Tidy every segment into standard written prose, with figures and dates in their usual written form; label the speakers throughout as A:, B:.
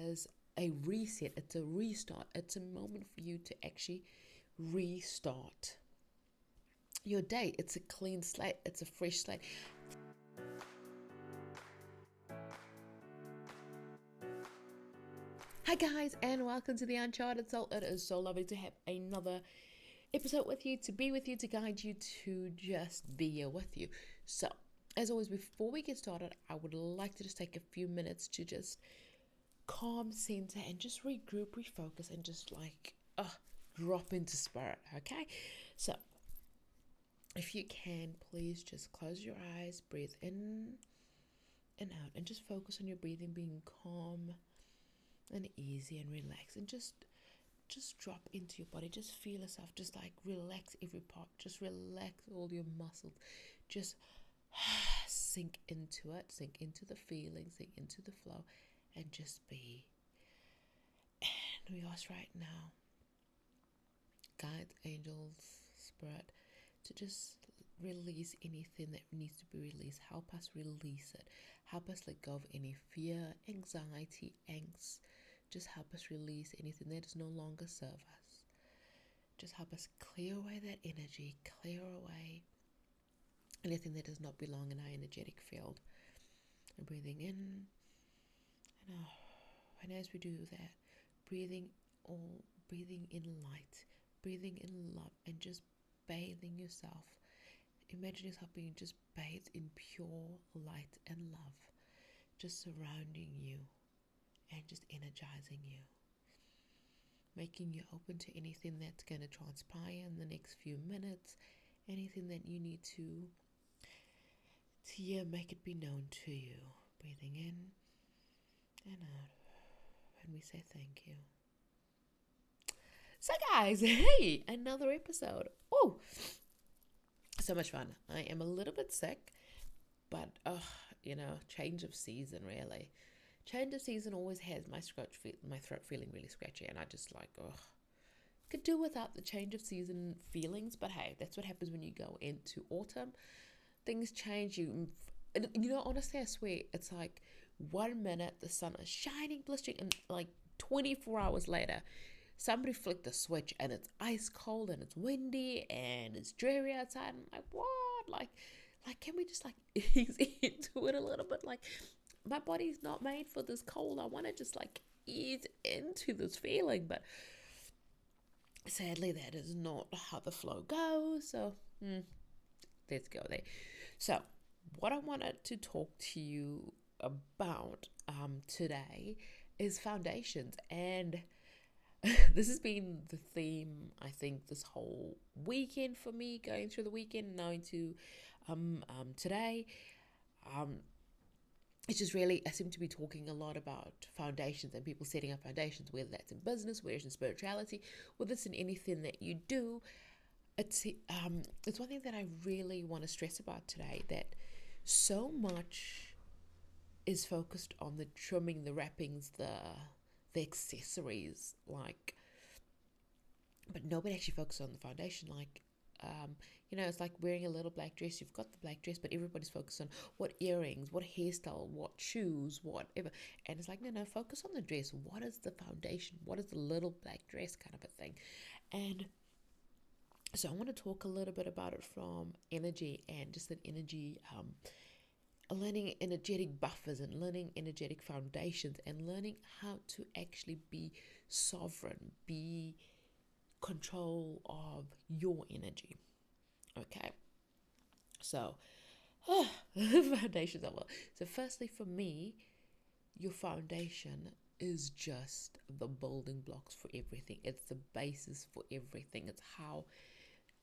A: is a reset, it's a restart, it's a moment for you to actually restart your day. It's a clean slate, it's a fresh slate. Hi guys, and welcome to the Uncharted Soul. It is so lovely to have another episode with you, to be with you, to guide you, to just be here with you. So, as always, before we get started, I would like to just take a few minutes to just calm, center, and just regroup, refocus, and just drop into spirit, okay? So, if you can, please just close your eyes, breathe in and out, and just focus on your breathing being calm and easy and relaxed, and just drop into your body. Just feel yourself, just like relax every part, just relax all your muscles, just sink into it, sink into the feeling, sink into the flow, and just be. And we ask right now, guides, angels, spirit, to just release anything that needs to be released. Help us release it. Help us let go of any fear, anxiety, angst. Just help us release anything that does no longer serve us. Just help us clear away that energy, clear away anything that does not belong in our energetic field. And breathing in and out. And as we do that, breathing in light, breathing in love, and just bathing yourself. Imagine yourself being just bathed in pure light and love, just surrounding you and just energizing you, making you open to anything that's going to transpire in the next few minutes, anything that you need to make it be known to you. Breathing in and out, and we say thank you. So guys, hey, another episode. Oh, so much fun. I am a little bit sick, but change of season, really. Change of season always has my throat feeling really scratchy, and I just could do without the change of season feelings. But hey, that's what happens when you go into autumn. Things change. Honestly, I swear, it's like 1 minute the sun is shining, blistering, and like 24 hours later, somebody flicked the switch and it's ice cold and it's windy and it's dreary outside. And I'm like, what? Like, can we just ease into it a little bit? Like, my body's not made for this cold. I want to just ease into this feeling, but sadly that is not how the flow goes. So let's go there. So what I wanted to talk to you about today is foundations, and this has been the theme, I think, this whole weekend for me, going through the weekend, now into today. It's just really, I seem to be talking a lot about foundations and people setting up foundations, whether that's in business, whether it's in spirituality, whether it's in anything that you do. It's one thing that I really want to stress about today, that so much is focused on the trimming, the wrappings, the accessories, but nobody actually focuses on the foundation. It's like wearing a little black dress. You've got the black dress, but everybody's focused on what earrings, what hairstyle, what shoes, whatever. And it's like, no, focus on the dress. What is the foundation? What is the little black dress kind of a thing? And so I want to talk a little bit about it from energy and just an energy, learning energetic buffers and learning energetic foundations and learning how to actually be sovereign, be control of your energy. Okay, so foundations are well. So firstly, for me, your foundation is just the building blocks for everything. It's the basis for everything. It's how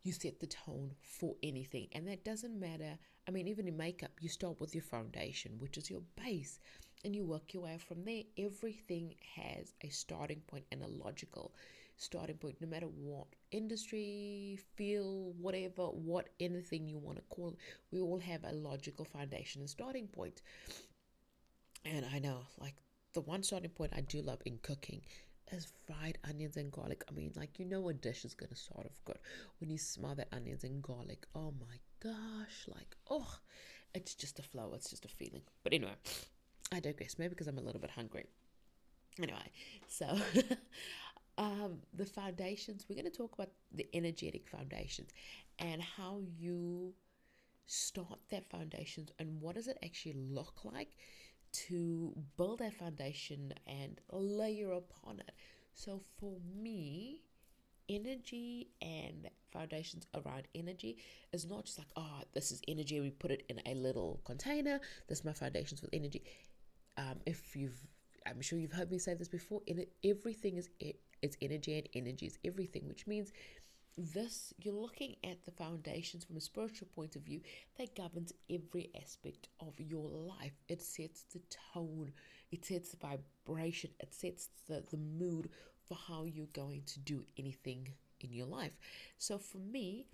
A: you set the tone for anything. And that doesn't matter. I mean, even in makeup, you start with your foundation, which is your base, and you work your way from there. Everything has a starting point and a logical starting point, no matter what industry, field, whatever, anything you want to call it. We all have a logical foundation and starting point. And I know, the one starting point I do love in cooking is fried onions and garlic. I mean, a dish is going to start off good when you smell that onions and garlic. Oh my gosh, it's just a flow, it's just a feeling. But anyway, I digress, maybe because I'm a little bit hungry. Anyway, so the foundations, we're going to talk about the energetic foundations and how you start that foundations and what does it actually look like to build that foundation and layer upon it. So for me, energy and foundations around energy is not just like, oh, this is energy, we put it in a little container, this is my foundations with energy. If you've I'm sure you've heard me say this before, everything is it's energy, and energy is everything, which means this, you're looking at the foundations from a spiritual point of view that governs every aspect of your life. It sets the tone, it sets the vibration, it sets the mood for how you're going to do anything in your life. So for me,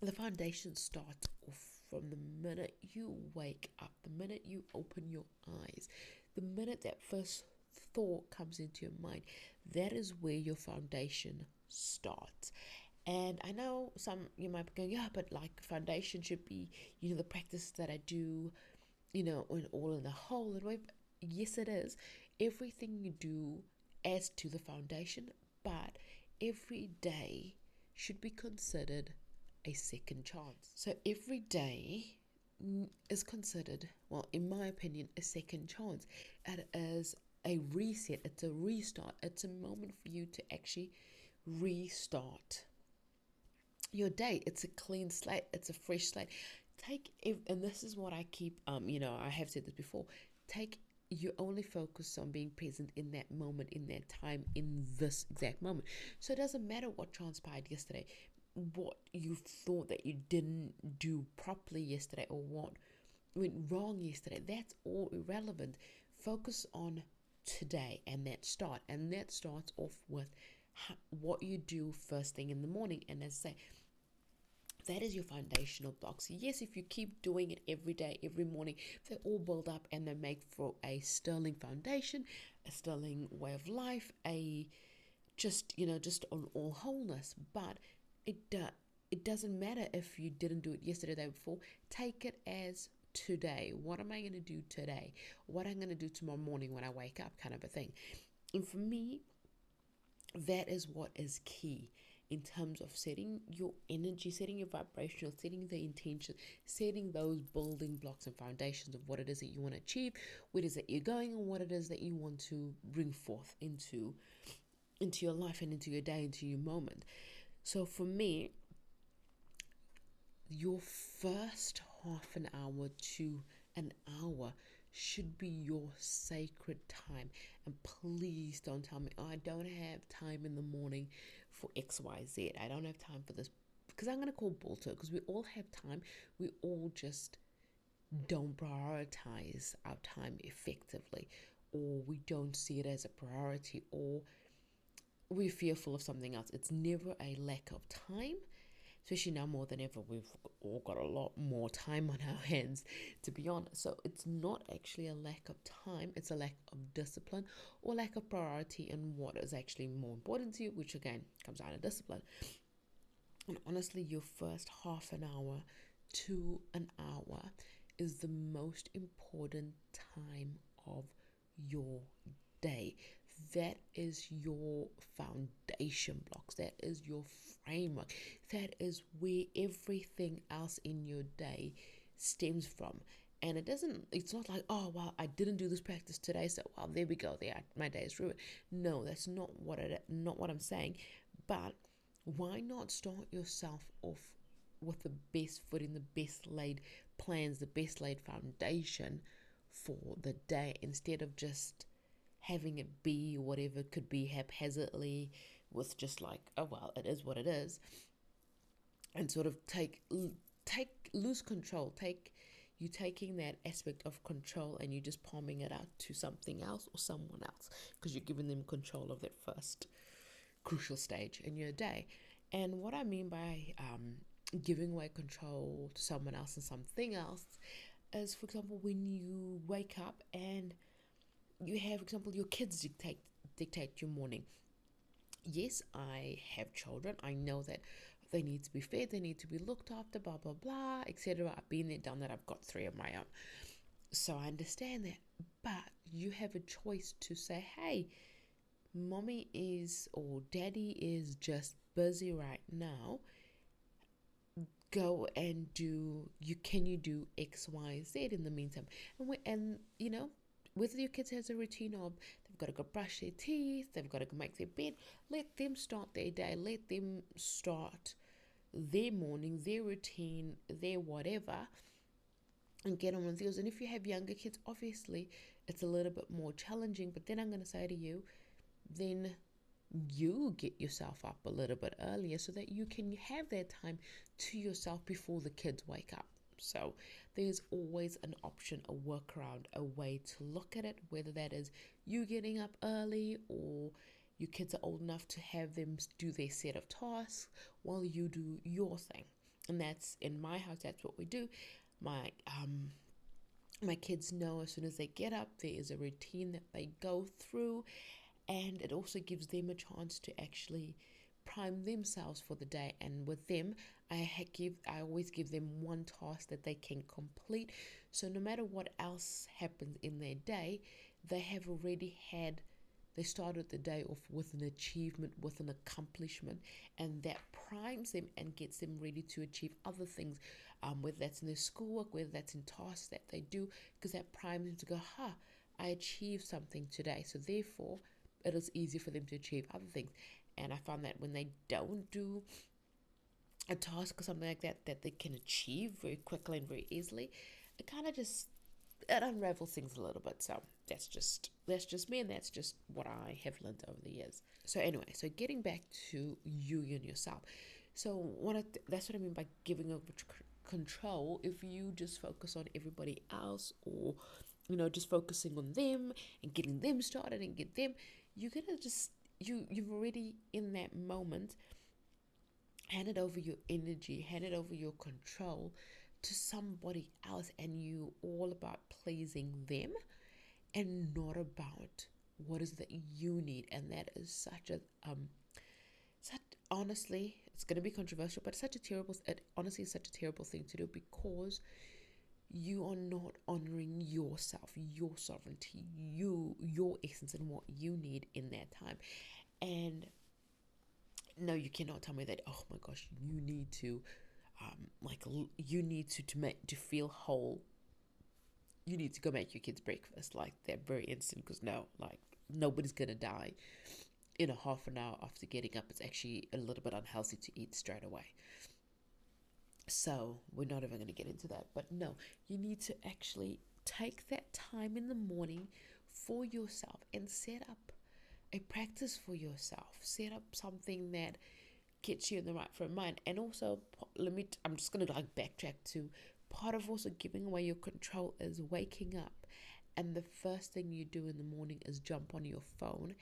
A: the foundation starts off from the minute you wake up, the minute you open your eyes, the minute that first thought comes into your mind. That is where your foundation starts. And I know some you might be going, yeah, but like foundation should be, the practice that I do, all in the whole and way. Yes, it is. Everything you do adds to the foundation, but every day should be considered a second chance. So every day is considered, well, in my opinion, a second chance. It is a reset, it's a restart, it's a moment for you to actually restart your day. It's a clean slate, it's a fresh slate. And this is what I keep, I have said this before, you only focus on being present in that moment, in that time, in this exact moment. So it doesn't matter what transpired yesterday, what you thought that you didn't do properly yesterday, or what went wrong yesterday. That's all irrelevant. Focus on today and that starts off with what you do first thing in the morning. And as I say, that is your foundational blocks. Yes, if you keep doing it every day, every morning, they all build up and they make for a sterling foundation, a sterling way of life, just on all wholeness. But it doesn't matter if you didn't do it yesterday, the day before. Take it as today. What am I going to do today? What I'm going to do tomorrow morning when I wake up, kind of a thing. And for me, that is what is key in terms of setting your energy, setting your vibrational, setting the intention, setting those building blocks and foundations of what it is that you want to achieve, where it is that you're going, and what it is that you want to bring forth into your life and into your day, into your moment. So for me, your first half an hour to an hour should be your sacred time. And please don't tell me, oh, I don't have time in the morning for XYZ. I don't have time for this, because I'm going to call bullshit, because we all have time. We all just don't prioritize our time effectively, or we don't see it as a priority, or we're fearful of something else. It's never a lack of time. Especially now more than ever, we've all got a lot more time on our hands, to be honest. So it's not actually a lack of time, it's a lack of discipline or lack of priority in what is actually more important to you, which again comes down to discipline. And honestly, your first half an hour to an hour is the most important time of your day. That is your foundation blocks. That is your framework. That is where everything else in your day stems from. And it's not like, oh, well, I didn't do this practice today, so, well, there we go. My day is ruined. No, that's not what I'm saying. But why not start yourself off with the best footing, the best laid plans, the best laid foundation for the day, instead of just having it be whatever it could be haphazardly, with just like, oh, well, it is what it is, and sort of lose control, taking that aspect of control and you just palming it out to something else or someone else, because you're giving them control of that first crucial stage in your day. And what I mean by giving away control to someone else and something else is, for example, when you wake up and you have, for example, your kids dictate your morning. Yes, I have children. I know that they need to be fed, they need to be looked after, blah, blah, blah, etc. I've been there, done that. I've got 3 of my own. So I understand that. But you have a choice to say, hey, mommy is or daddy is just busy right now. Go and do you do X, Y, Z in the meantime? And whether your kids has a routine of they've got to go brush their teeth, they've got to go make their bed, let them start their day, let them start their morning, their routine, their whatever, and get on with yours. And if you have younger kids, obviously it's a little bit more challenging. But then I'm going to say to you, then you get yourself up a little bit earlier so that you can have that time to yourself before the kids wake up. So there's always an option, a workaround, a way to look at it, whether that is you getting up early or your kids are old enough to have them do their set of tasks while you do your thing. And that's in my house, that's what we do. My kids know as soon as they get up, there is a routine that they go through, and it also gives them a chance to actually prime themselves for the day. And with them, I always give them one task that they can complete. So no matter what else happens in their day, they have already had they started the day off with an achievement, with an accomplishment, and that primes them and gets them ready to achieve other things, whether that's in their schoolwork, whether that's in tasks that they do, because that primes them to go, I achieved something today. So therefore, it is easier for them to achieve other things. And I found that when they don't do a task or something like that, that they can achieve very quickly and very easily, it kind of just it unravels things a little bit. So that's just me, and that's just what I have learned over the years. So anyway, so getting back to you and yourself. So that's what I mean by giving over control. If you just focus on everybody else, or just focusing on them and getting them started and get them, you're gonna just you've already in that moment handed over your energy, handed over your control to somebody else, and you all about pleasing them and not about what is that you need. And that is such honestly, it's going to be controversial, but it honestly is such a terrible thing to do, because you are not honoring yourself, your sovereignty, your essence, and what you need in that time. And no, you cannot tell me that, oh my gosh, you need to you need to feel whole, you need to go make your kids breakfast like that very instant, because no, like, nobody's gonna die in a half an hour after getting up. It's actually a little bit unhealthy to eat straight away. So we're not even going to get into that. But no, you need to actually take that time in the morning for yourself and set up a practice for yourself. Set up something that gets you in the right frame of mind. And also, I'm just going to backtrack to part of also giving away your control is waking up. And the first thing you do in the morning is jump on your phone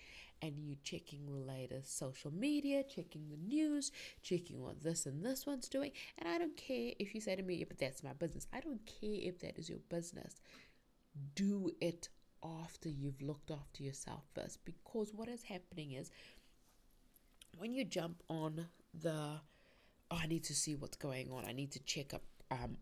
A: and you checking the latest social media, checking the news, checking what this and this one's doing. And I don't care if you say to me, yeah, but that's my business. I don't care if that is your business. Do it after you've looked after yourself first. Because what is happening is when you jump on I need to see what's going on, I need to check up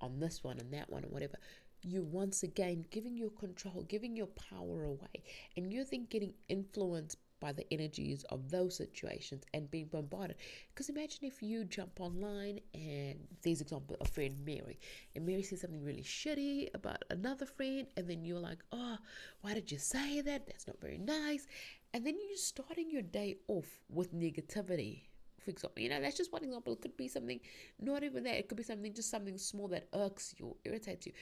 A: on this one and that one and whatever, you once again giving your control, giving your power away, and you're then getting influenced by the energies of those situations and being bombarded. Because imagine if you jump online and there's example a friend Mary, and Mary says something really shitty about another friend, and then you're like, oh, why did you say that? That's not very nice. And then you're starting your day off with negativity. For example, that's just one example. It could be something, not even that. It could be just something small that irks you, irritates you.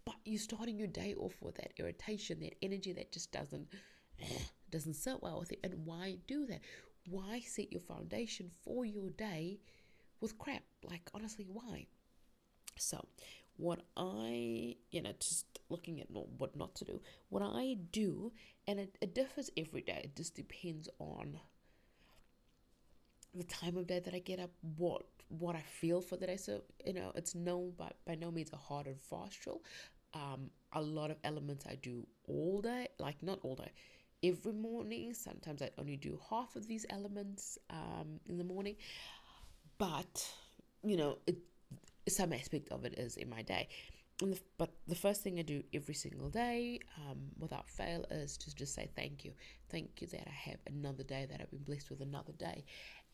A: But you're starting your day off with that irritation, that energy that just doesn't sit well with it. And why do that? Why set your foundation for your day with crap? Like, honestly, why? So, what just looking at what not to do, what I do, and it differs every day. It just depends on the time of day that I get up, what I feel for the day. So, it's by no means a hard and fast rule. A lot of elements I do all day, like not all day, every morning. Sometimes I only do half of these elements in the morning, but some aspect of it is in my day. But the first thing I do every single day, without fail, is to just say thank you. Thank you that I have another day, that I've been blessed with another day.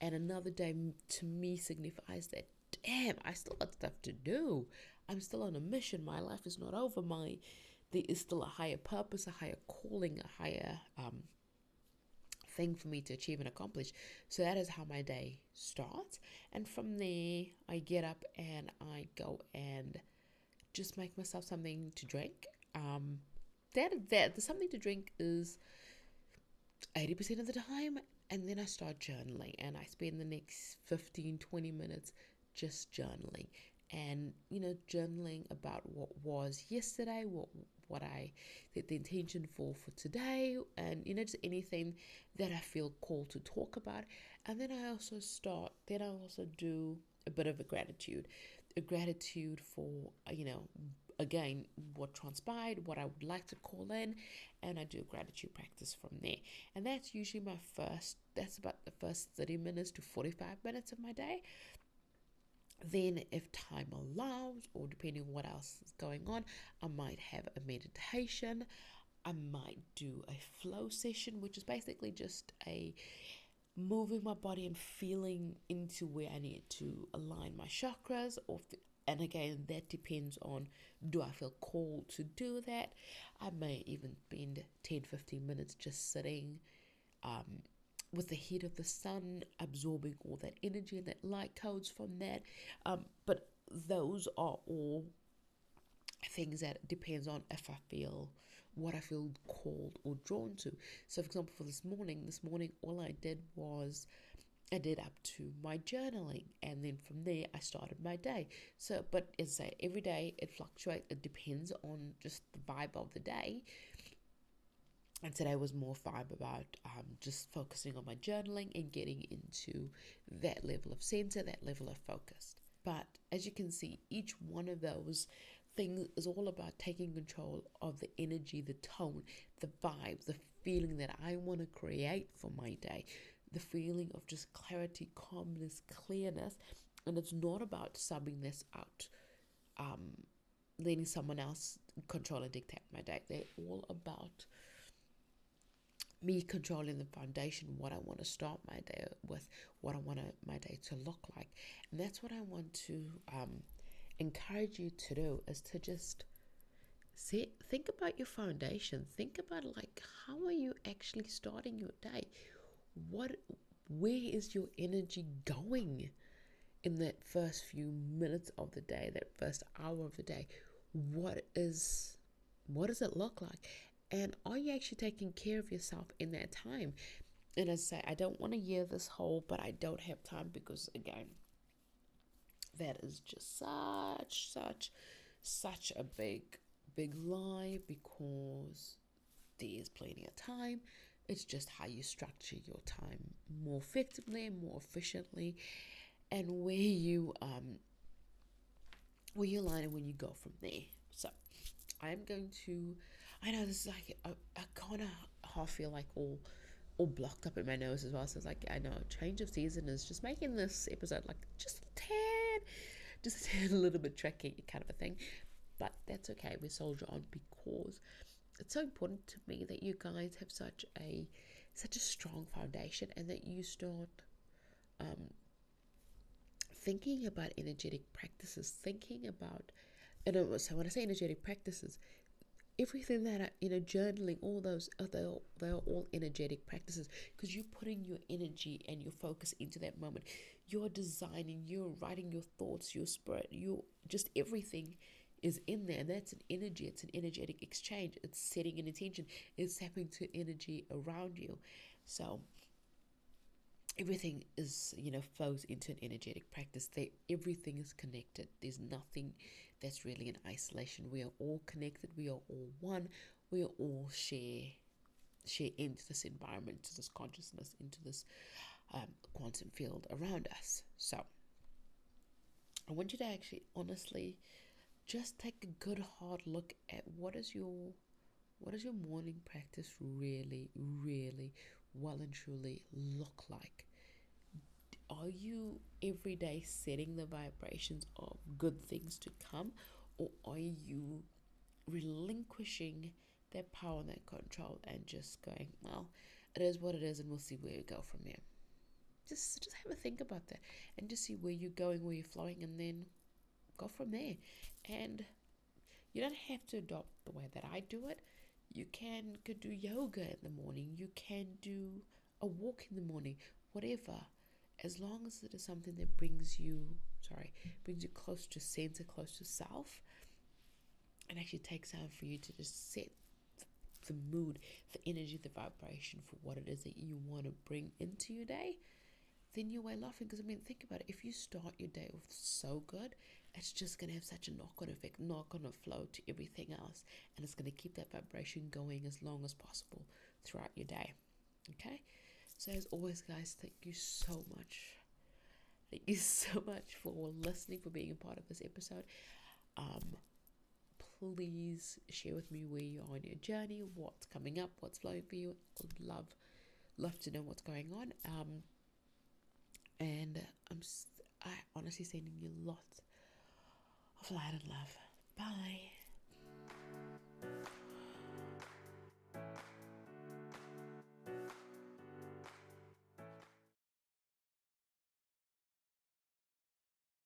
A: And another day to me signifies that, damn, I still got stuff to do. I'm still on a mission. My life is not over. There is still a higher purpose, a higher calling, a higher thing for me to achieve and accomplish. So that is how my day starts. And from there, I get up and I go and just make myself something to drink. That the something to drink is 80% of the time, and then I start journaling, and I spend the next 15-20 minutes just journaling, and journaling about what was yesterday, what I set the intention for today, and just anything that I feel called to talk about. And then I also do a bit of a gratitude for again what transpired, what I would like to call in, and I do a gratitude practice from there. And that's about the first 30 minutes to 45 minutes of my day. Then if time allows, or depending on what else is going on, I might have a meditation. I might do a flow session, which is basically just a moving my body and feeling into where I need to align my chakras. And again, that depends on, do I feel called to do that? I may even spend 10-15 minutes just sitting with the heat of the sun, absorbing all that energy and that light codes from that. But those are all things that depends on what I feel called or drawn to. So for example, for this morning all I did was I did up to my journaling, and then from there I started my day. So, but as I say, every day it fluctuates. It depends on just the vibe of the day. And today was more vibe about just focusing on my journaling and getting into that level of center, that level of focus. But as you can see, each one of those things is all about taking control of the energy, the tone, the vibe, the feeling that I want to create for my day. The feeling of just clarity, calmness, clearness. And it's not about subbing this out, letting someone else control and dictate my day. They're all about me controlling the foundation, what I want to start my day with, what I want my day to look like. And that's what I want to encourage you to do, is to just think about your foundation. Think about, like, how are you actually starting your day? Where is your energy going in that first few minutes of the day, that first hour of the day? What does it look like? And are you actually taking care of yourself in that time? And as I say, I don't want to hear this whole, but I don't have time, because again, that is just such a big lie, because there's plenty of time. It's just how you structure your time more effectively, more efficiently, and where you line and when you go from there. So I'm going to, I know this is like I kind of half feel like all blocked up in my nose as well. So it's like, I know change of season is just making this episode like just a little bit tricky kind of a thing. But that's okay. We soldier on, because it's so important to me that you guys have such a strong foundation, and that you start thinking about energetic practices, thinking about, so when I say energetic practices, everything that journaling, all those they are all energetic practices, because you're putting your energy and your focus into that moment. You're designing, you're writing your thoughts, your spirit, you just everything is in there. And that's an energy. It's an energetic exchange. It's setting an intention. It's happening to energy around you. So everything is flows into an energetic practice. Everything is connected. There's nothing that's really in isolation. We are all connected. We are all one. We are all share into this environment, to this consciousness, into this quantum field around us. So I want you to actually honestly just take a good hard look at what is your morning practice really well and truly look like. Are you every day setting the vibrations of good things to come, or are you relinquishing that power and that control and just going, well, it is what it is, and we'll see where we go from there. Just have a think about that, and just see where you're going, where you're flowing, and then go from there. And you don't have to adopt the way that I do it. You could do yoga in the morning. You can do a walk in the morning, whatever. As long as it is something that brings you close to center, close to self, and actually takes time for you to just set the mood, the energy, the vibration for what it is that you want to bring into your day, then you're way laughing. Because I mean, think about it. If you start your day off so good, it's just going to have such a knock-on effect, knock-on flow to everything else, and it's going to keep that vibration going as long as possible throughout your day. Okay, so as always, guys, thank you so much. Thank you so much for listening, for being a part of this episode. Please share with me where you are on your journey, what's coming up, what's flowing for you. I'd love to know what's going on. And I honestly sending you lots of light and love. Bye.